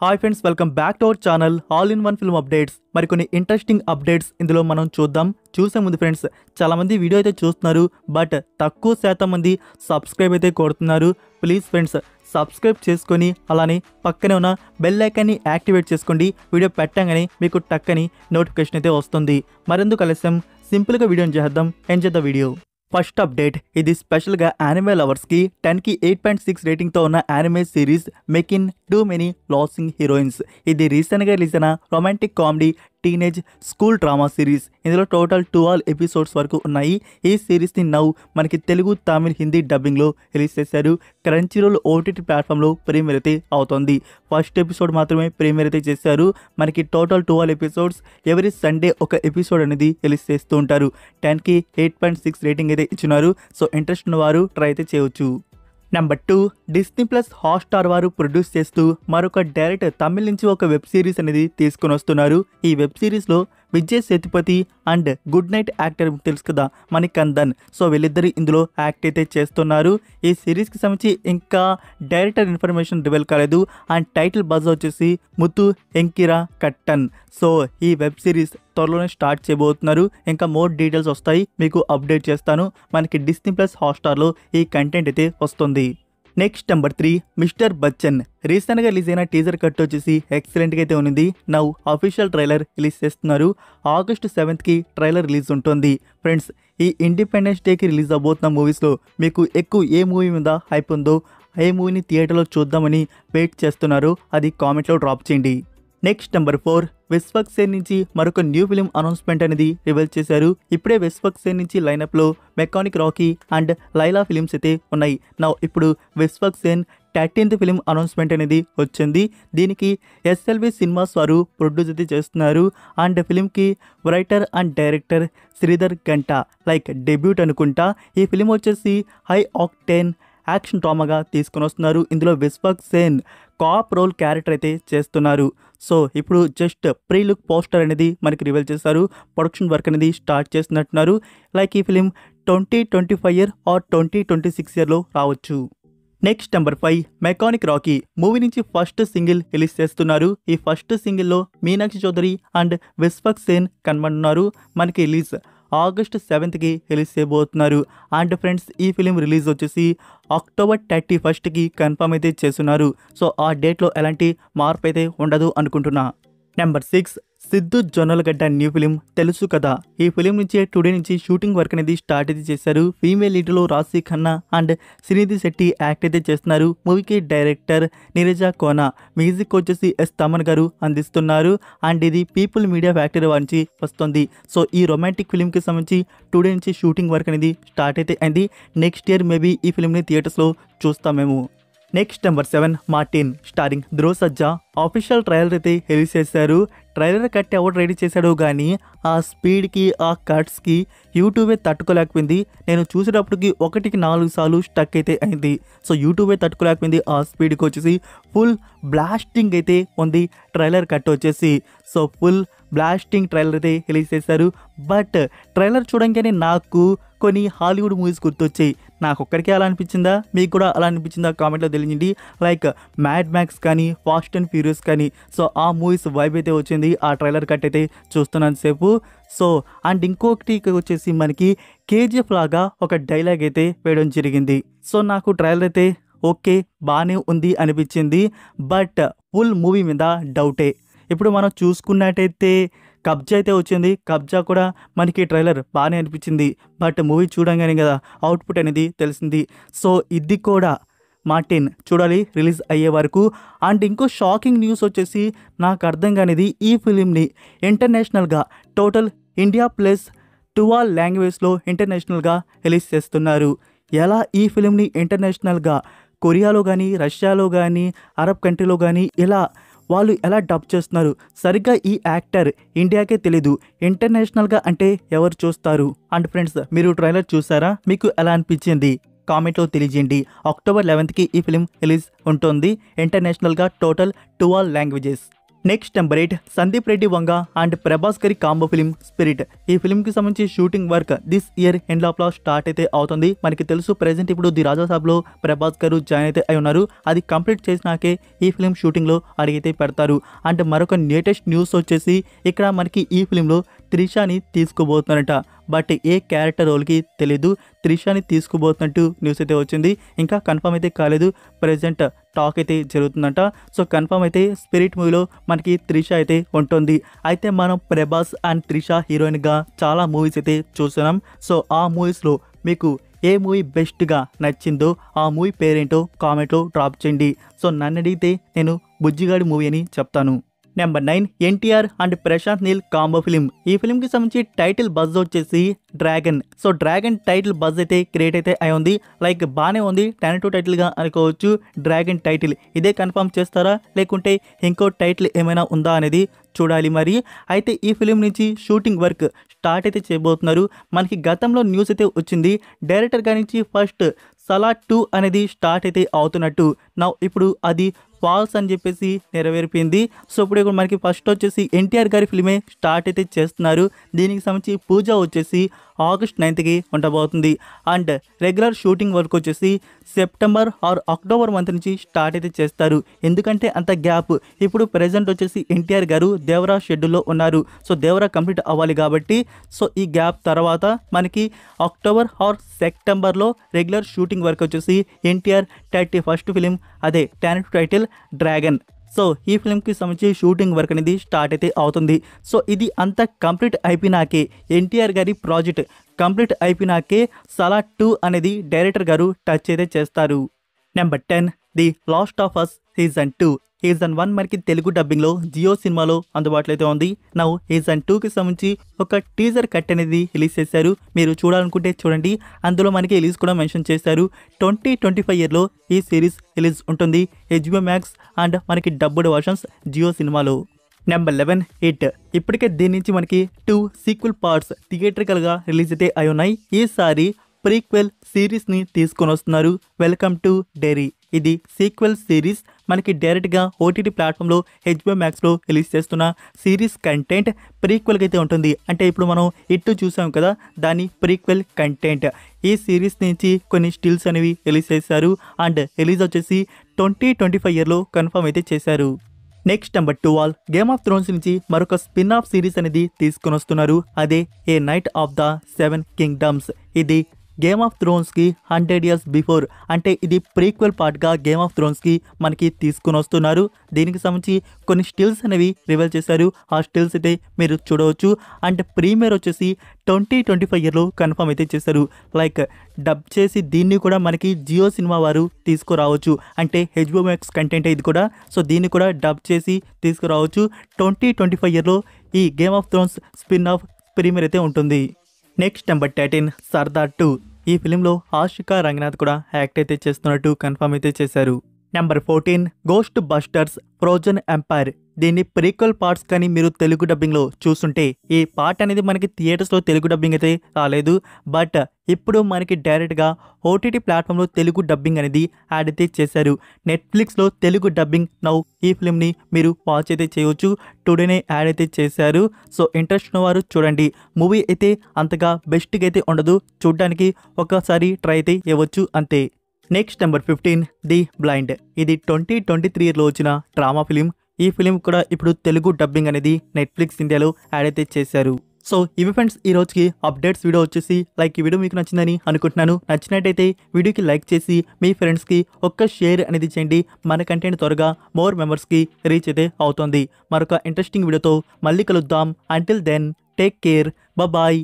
Hi friends, welcome back to our channel all in one film updates. మరికొన్ని interesting updates ఇందులో మనం చూద్దాం. చూసే ముందు ఫ్రెండ్స్, చాలామంది వీడియో అయితే చూస్తున్నారు, బట్ తక్కువ శాతం మంది సబ్స్క్రైబ్ అయితే కొడుతున్నారు. ప్లీజ్ ఫ్రెండ్స్, సబ్స్క్రైబ్ చేసుకొని అలానే పక్కనే ఉన్న బెల్ ఐకాన్ని యాక్టివేట్ చేసుకోండి. వీడియో పెట్టగానే మీకు టక్కని నోటిఫికేషన్ అయితే వస్తుంది. మరెందుకు ఆలస్యం, సింపుల్గా వీడియోని చేద్దాం. Enjoy the video. First update, ఇది స్పెషల్గా యానిమే లవర్స్కి 10కి 8.6 రేటింగ్తో ఉన్న anime series make in too many losing heroines. ఇది రీసెంట్గా రిలీజ్ అయిన romantic comedy teenage school drama series. ఇందులో టోటల్ 12 ఎపిసోడ్స్ వరకు ఉన్నాయి. ఈ సిరీస్ని నౌ మనకి తెలుగు, తమిళ్, హిందీ డబ్బింగ్లో రిలీజ్ చేశారు. క్రంచీరోల్ ఓటీటీ ప్లాట్ఫామ్లో ప్రీమియర్ అయితే అవుతోంది. ఫస్ట్ ఎపిసోడ్ మాత్రమే ప్రీమియర్ అయితే చేశారు. మనకి టోటల్ 12 ఎపిసోడ్స్, ఎవరీ సండే ఒక ఎపిసోడ్ అనేది రిలీజ్ చేస్తూ ఉంటారు. 10కి 8.6 రేటింగ్ అయితే ఇచ్చినారు. సో ఇంట్రెస్ట్ ఉన్న వారు ట్రై అయితే చేయవచ్చు. నెంబర్ 2, డిస్నీ ప్లస్ హాట్స్టార్ వారు ప్రొడ్యూస్ చేస్తూ మరొక డైరెక్టర్ తమిళ్ నుంచి ఒక వెబ్ సిరీస్ అనేది తీసుకుని వస్తున్నారు. ఈ వెబ్ సిరీస్లో Vijay Sethupathi and good night actor తెలుసు కదా, మణికందన్. సో వీళ్ళిద్దరు ఇందులో యాక్ట్ అయితే చేస్తున్నారు. ఈ సిరీస్కి సంబంధించి ఇంకా డైరెక్టర్ ఇన్ఫర్మేషన్ రివీల్ కాలేదు. అండ్ టైటిల్ బజ్ వచ్చేసి ముత్తు ఎంకిరా కట్టన్. సో ఈ వెబ్ సిరీస్ త్వరలోనే స్టార్ట్ చేయబోతున్నారు. ఇంకా మోర్ డీటెయిల్స్ వస్తాయి, మీకు అప్డేట్ చేస్తాను. మనకి డిస్నీ ప్లస్ హాట్స్టార్లో ఈ కంటెంట్ అయితే వస్తుంది. Next number 3, mister Bachchan. రీసెంట్గా రిలీజ్ అయిన టీజర్ కట్ వచ్చేసి ఎక్సలెంట్గా అయితే ఉంది. నౌ అఫీషియల్ ట్రైలర్ రిలీజ్ చేస్తున్నారు. ఆగస్ట్ 7కి ట్రైలర్ రిలీజ్ ఉంటుంది. ఫ్రెండ్స్, ఈ ఇండిపెండెన్స్ డేకి రిలీజ్ అవబోతున్న మూవీస్లో మీకు ఎక్కువ ఏ మూవీ మీద హైప్ ఉందో, ఏ మూవీని థియేటర్లో చూద్దామని వెయిట్ చేస్తున్నారో అది కామెంట్లో డ్రాప్ చేయండి. నెక్స్ట్ నెంబర్ 4, విశ్వక్ సేన్ నుంచి మరొక న్యూ ఫిలిం అనౌన్స్మెంట్ అనేది రివీల్ చేశారు. ఇప్పుడే విశ్వక్ సేన్ నుంచి లైనప్లో mechanic Rocky and Laila films అయితే ఉన్నాయి. నా ఇప్పుడు Vishwak Sen 13th film announcement అనేది వచ్చింది. దీనికి ఎస్ఎల్వి సినిమాస్ వారు ప్రొడ్యూస్ అయితే చేస్తున్నారు. అండ్ ఫిలింకి writer and director Sridhar Ganta like debut అనుకుంటా. ఈ ఫిలిం వచ్చేసి హై ఆక్టేన్ యాక్షన్ డ్రామాగా తీసుకుని వస్తున్నారు. ఇందులో Vishwak Sen cop role character అయితే చేస్తున్నారు. సో ఇప్పుడు జస్ట్ ప్రీ లుక్ పోస్టర్ అనేది మనకి రివీల్ చేశారు. ప్రొడక్షన్ వర్క్ అనేది స్టార్ట్ చేస్తున్నట్టున్నారు. లైక్ ఈ ఫిలిం 2025 ఇయర్ ఆర్ 2026 ఇయర్లో రావచ్చు. Next number 5, mechanic Rocky movie నుంచి ఫస్ట్ సింగిల్ రిలీజ్ చేస్తున్నారు. ఈ ఫస్ట్ సింగిల్లో మీనాక్షి చౌదరి అండ్ విశ్వక్ సేన్ కనబడుతున్నారు. మనకి రిలీజ్ ఆగస్ట్ 7కి రిలీజ్ చేయబోతున్నారు. అండ్ ఫ్రెండ్స్, ఈ ఫిలిం రిలీజ్ వచ్చేసి అక్టోబర్ 31కి కన్ఫర్మ్ అయితే చేస్తున్నారు. సో ఆ డేట్లో ఎలాంటి మార్పు అయితే ఉండదు అనుకుంటున్నా. Number 6, Siddhu Jonnalagadda new film తెలుసు కదా. ఈ ఫిలిం నుంచి టుడే నుంచి షూటింగ్ వర్క్ అనేది స్టార్ట్ అయితే చేశారు. ఫీమేల్ లీడ్లో రాశి ఖన్నా అండ్ శ్రీనిధి శెట్టి యాక్ట్ అయితే చేస్తున్నారు. మూవీకి డైరెక్టర్ నీరజా కోనా, మ్యూజిక్ వచ్చేసి ఎస్ తమన్ గారు అందిస్తున్నారు. అండ్ ఇది పీపుల్ మీడియా ఫ్యాక్టరీ నుంచి వస్తుంది. సో ఈ రొమాంటిక్ ఫిలింకి సంబంధించి టుడే నుంచి షూటింగ్ వర్క్ అనేది స్టార్ట్ అయితే అయింది. నెక్స్ట్ ఇయర్ మేబీ ఈ ఫిలింని థియేటర్స్లో చూస్తామేమో. Next number 7, Martin starring Dhruv Sajja official trailer అయితే రిలీజ్ చేశారు. ట్రైలర్ కట్ ఎవరు రెడీ చేశాడో కానీ ఆ స్పీడ్కి, ఆ కట్స్కి యూట్యూబే తట్టుకోలేకపోయింది. నేను చూసేటప్పటికి 1కి 4 సార్లు స్టక్ అయితే అయింది. సో యూట్యూబే తట్టుకోలేకపోయింది. ఆ స్పీడ్కి వచ్చేసి ఫుల్ బ్లాస్టింగ్ అయితే ఉంది ట్రైలర్ కట్ వచ్చేసి. సో ఫుల్ బ్లాస్టింగ్ ట్రైలర్ అయితే రిలీజ్ చేశారు. బట్ ట్రైలర్ చూడంగానే నాకు కొన్ని హాలీవుడ్ మూవీస్ గుర్తొచ్చాయి. నాకు ఒక్కడికే అలా అనిపించిందా, మీకు కూడా అలా అనిపించిందా కామెంట్లో తెలియండి. లైక్ మ్యాడ్ మ్యాక్స్ కానీ, ఫాస్ట్ అండ్ ఫ్యూరియస్ కానీ. సో ఆ మూవీస్ వైబ్ అయితే వచ్చింది ఆ ట్రైలర్ కట్ అయితే చూస్తున్నాను సేపు. సో అండ్ ఇంకొకటి వచ్చేసి మనకి కేజీఎఫ్ లాగా ఒక డైలాగ్ అయితే వేయడం జరిగింది. సో నాకు ట్రైలర్ అయితే ఓకే, బాగానే ఉంది అనిపించింది. బట్ ఫుల్ మూవీ మీద డౌటే. ఇప్పుడు మనం చూసుకున్నట్టయితే కబ్జా అయితే వచ్చింది. కబ్జా కూడా మనకి ట్రైలర్ బాగానే అనిపించింది. బట్ మూవీ చూడంగానే కదా అవుట్పుట్ అనేది తెలిసింది. సో ఇది కూడా మార్టిన్ చూడాలి రిలీజ్ అయ్యే వరకు. అండ్ ఇంకో షాకింగ్ న్యూస్ వచ్చేసి నాకు అర్థం కానిది, ఈ ఫిలింని ఇంటర్నేషనల్గా టోటల్ ఇండియా ప్లస్ 12 లాంగ్వేజ్లో ఇంటర్నేషనల్గా రిలీజ్ చేస్తున్నారు. ఎలా ఈ ఫిలింని ఇంటర్నేషనల్గా కొరియాలో కానీ, రష్యాలో కానీ, అరబ్ కంట్రీలో కానీ ఇలా వాళ్ళు ఎలా డబ్ చేస్తున్నారు. సరిగ్గా ఈ యాక్టర్ ఇండియాకే తెలీదు, ఇంటర్నేషనల్గా అంటే ఎవరు చూస్తారు. అండ్ ఫ్రెండ్స్, మీరు ట్రైలర్ చూసారా? మీకు ఎలా అనిపించింది కామెంట్లో తెలియజేయండి. అక్టోబర్ 11కి ఈ ఫిలిం రిలీజ్ ఉంటుంది ఇంటర్నేషనల్గా total 12 languages. Next number 8 Sandeep Reddy Vanga and Prabhas గారి కాంబో ఫిలిం స్పిరిట్. ఈ ఫిలిం కి సంబంధించి shooting work this year end లో స్టార్ట్ అయితే అవుతుంది. మనకి తెలుసు ప్రెసెంట్ ఇప్పుడు ది రాజా సాబ్ లో ప్రభాస్ గారు జాయిన్ అయితే అయి ఉన్నారు. అది కంప్లీట్ చేసినాకే ఈ ఫిలిం షూటింగ్ లో అడిగితే పెడతారు. అండ్ మరొక లేటెస్ట్ న్యూస్ వచ్చేసి ఇక్కడ మనకి ఈ ఫిలింలో త్రిషాని తీసుకోబోతున్నారట. బట్ ఏ క్యారెక్టర్ రోల్కి తెలీదు, త్రిషాని తీసుకుపోతున్నట్టు న్యూస్ అయితే వచ్చింది. ఇంకా కన్ఫర్మ్ అయితే కాలేదు, ప్రెజెంట్ టాక్ అయితే జరుగుతుందంట. సో కన్ఫర్మ్ అయితే స్పిరిట్ మూవీలో మనకి త్రిష అయితే ఉంటుంది. అయితే మనం ప్రభాస్ అండ్ త్రిష హీరోయిన్గా చాలా మూవీస్ అయితే చూస్తున్నాం. సో ఆ మూవీస్లో మీకు ఏ మూవీ బెస్ట్గా నచ్చిందో ఆ మూవీ పేరేంటో కామెంట్లో డ్రాప్ చేయండి. సో నన్ను అడిగితే నేను బుజ్జిగాడి మూవీ అని చెప్తాను. Number 9 NTR and Prashanth Neel combo film. ఈ ఫిలింకి సంబంధించి టైటిల్ బజ్ వచ్చేసి dragon. So dragon title buzz అయితే క్రియేట్ అయితే అయి ఉంది. లైక్ బాగానే ఉంది, 10-2 టైటిల్గా అనుకోవచ్చు. డ్రాగన్ టైటిల్ ఇదే కన్ఫర్మ్ చేస్తారా లేకుంటే ఇంకో టైటిల్ ఏమైనా ఉందా అనేది చూడాలి మరి. అయితే ఈ ఫిలిం నుంచి షూటింగ్ వర్క్ స్టార్ట్ అయితే చేయబోతున్నారు. మనకి గతంలో న్యూస్ అయితే వచ్చింది, డైరెక్టర్ గారి నుంచి ఫస్ట్ సలార్ 2 అనేది స్టార్ట్ అయితే అవుతున్నట్టు. నా ఇప్పుడు అది ఫాల్స్ అని చెప్పేసి నెరవేరిపోయింది. సో ఇప్పుడు మనకి ఫస్ట్ వచ్చేసి ఎన్టీఆర్ గారి ఫిలిమే స్టార్ట్ అయితే చేస్తున్నారు. దీనికి సంబంధించి పూజ వచ్చేసి August 9th ఉండబోతుంది. అండ్ రెగ్యులర్ షూటింగ్ వర్క్ వచ్చేసి సెప్టెంబర్ ఆర్ అక్టోబర్ మంత్ నుంచి స్టార్ట్ అయితే చేస్తారు. ఎందుకంటే అంత గ్యాప్, ఇప్పుడు ప్రెజెంట్ వచ్చేసి ఎన్టీఆర్ గారు దేవరా షెడ్యూల్లో ఉన్నారు. సో దేవరా కంప్లీట్ అవ్వాలి కాబట్టి సో ఈ గ్యాప్ తర్వాత మనకి అక్టోబర్ ఆర్ సెప్టెంబర్లో రెగ్యులర్ షూటింగ్ వర్క్ వచ్చేసి ఎన్టీఆర్ 31st ఫిలిం అదే 10th టైటిల్ డ్రాగన్. సో ఈ ఫిలింకి సంబంధించి షూటింగ్ వర్క్ అనేది స్టార్ట్ అయితే అవుతుంది. సో ఇది అంతా కంప్లీట్ అయిపోయినాకే, ఎన్టీఆర్ గారి ప్రాజెక్ట్ కంప్లీట్ అయిపోయినాకే సలార్ 2 అనేది డైరెక్టర్ గారు టచ్ అయితే చేస్తారు. Number 10 the Last of Us season 2. Season 1 మనకి తెలుగు డబ్బింగ్లో జియో సినిమాలో అందుబాటులో అయితే ఉంది. నౌ సీజన్ 2కి సంబంధించి ఒక టీజర్ కట్ అనేది రిలీజ్ చేశారు. మీరు చూడాలనుకుంటే చూడండి. అందులో మనకి రిలీజ్ కూడా మెన్షన్ చేశారు. 2025 ఇయర్లో ఈ సిరీస్ రిలీజ్ ఉంటుంది. HBO Max అండ్ మనకి డబ్బుడ్ వర్షన్స్ జియో సినిమాలో. Number 11 hit. ఇప్పటికే దీని నుంచి మనకి 2 సీక్వెల్ పార్ట్స్ థియేట్రికల్గా రిలీజ్ అయితే అయి ఉన్నాయి. ఈసారి ప్రీక్వెల్ సిరీస్ని తీసుకొని వస్తున్నారు. Welcome to Derry. ఇది సీక్వెల్ సిరీస్ మనకి డైరెక్ట్గా OTT ప్లాట్ఫామ్లో HBO Maxలో రిలీజ్ చేస్తున్న సిరీస్ కంటెంట్ ప్రీక్వెల్కి అయితే ఉంటుంది. అంటే ఇప్పుడు మనం ఇట్టు చూసాం కదా, దాని ప్రీక్వెల్ కంటెంట్. ఈ సిరీస్ నుంచి కొన్ని స్టిల్స్ అనేవి రిలీజ్ చేశారు. అండ్ రిలీజ్ వచ్చేసి 2025 ఇయర్లో కన్ఫర్మ్ అయితే చేశారు. Next number 12 game of Thrones నుంచి మరొక స్పిన్ ఆఫ్ సిరీస్ అనేది తీసుకొని వస్తున్నారు. అదే ఏ నైట్ ఆఫ్ ద 7 కింగ్డమ్స్. ఇది గేమ్ ఆఫ్ థ్రోన్స్కి 100 years బిఫోర్, అంటే ఇది ప్రీక్వెల్ పార్ట్గా గేమ్ ఆఫ్ థ్రోన్స్కి మనకి తీసుకుని వస్తున్నారు. దీనికి సంబంధించి కొన్ని స్టిల్స్ అనేవి రివీల్ చేశారు. ఆ స్టిల్స్ అయితే మీరు చూడవచ్చు. అండ్ ప్రీమియర్ వచ్చేసి 2025 ఇయర్లో కన్ఫర్మ్ అయితే చేశారు. లైక్ డబ్ చేసి దీన్ని కూడా మనకి జియో సినిమా వారు తీసుకురావచ్చు. అంటే HBO Max కంటెంట్ ఇది కూడా. సో దీన్ని కూడా డబ్ చేసి తీసుకురావచ్చు. 2025 ఇయర్లో ఈ Game of Thrones spin off premiere అయితే ఉంటుంది. Next number 13 Sardar 2. ఈ ఫిలింలో ఆషికా రంగనాథ్ కూడా యాక్ట్ అయితే చేస్తున్నట్టు కన్ఫర్మ్ అయితే చేశారు. Number 14 Ghostbusters Frozen Empire. దీన్ని ప్రీక్వెల్ పార్ట్స్ కానీ మీరు తెలుగు డబ్బింగ్లో చూస్తుంటే ఈ పార్ట్ అనేది మనకి థియేటర్స్లో తెలుగు డబ్బింగ్ అయితే రాలేదు. బట్ ఇప్పుడు మనకి డైరెక్ట్గా OTT ప్లాట్ఫామ్లో తెలుగు డబ్బింగ్ అనేది యాడ్ అయితే చేశారు. నెట్ఫ్లిక్స్లో తెలుగు డబ్బింగ్ నౌ ఈ ఫిల్మ్ని మీరు వాచ్ అయితే చేయవచ్చు. టుడేనే యాడ్ అయితే చేశారు. సో ఇంట్రెస్ట్ ఉన్నవారు చూడండి. మూవీ అయితే అంతగా బెస్ట్గా అయితే ఉండదు, చూడడానికి ఒకసారి ట్రై అయితే ఇవ్వచ్చు అంతే. Next number 15 the blind. ఇది 2023 ఇయర్లో వచ్చిన డ్రామా ఫిలిం. ఈ ఫిలిం కూడా ఇప్పుడు తెలుగు డబ్బింగ్ అనేది నెట్ఫ్లిక్స్ ఇండియాలో యాడ్ అయితే చేశారు. సో ఇవి ఫ్రెండ్స్ ఈ రోజుకి అప్డేట్స్ వీడియో వచ్చేసి. లైక్ ఈ వీడియో మీకు నచ్చిందని అనుకుంటున్నాను. నచ్చినట్టయితే వీడియోకి లైక్ చేసి మీ ఫ్రెండ్స్కి ఒక్క షేర్ అనేది చేయండి. మన కంటెంట్ త్వరగా మోర్ మెంబర్స్కి రీచ్ అయితే అవుతుంది. మరొక ఇంట్రెస్టింగ్ వీడియోతో మళ్ళీ కలుద్దాం. Until then take care, bye.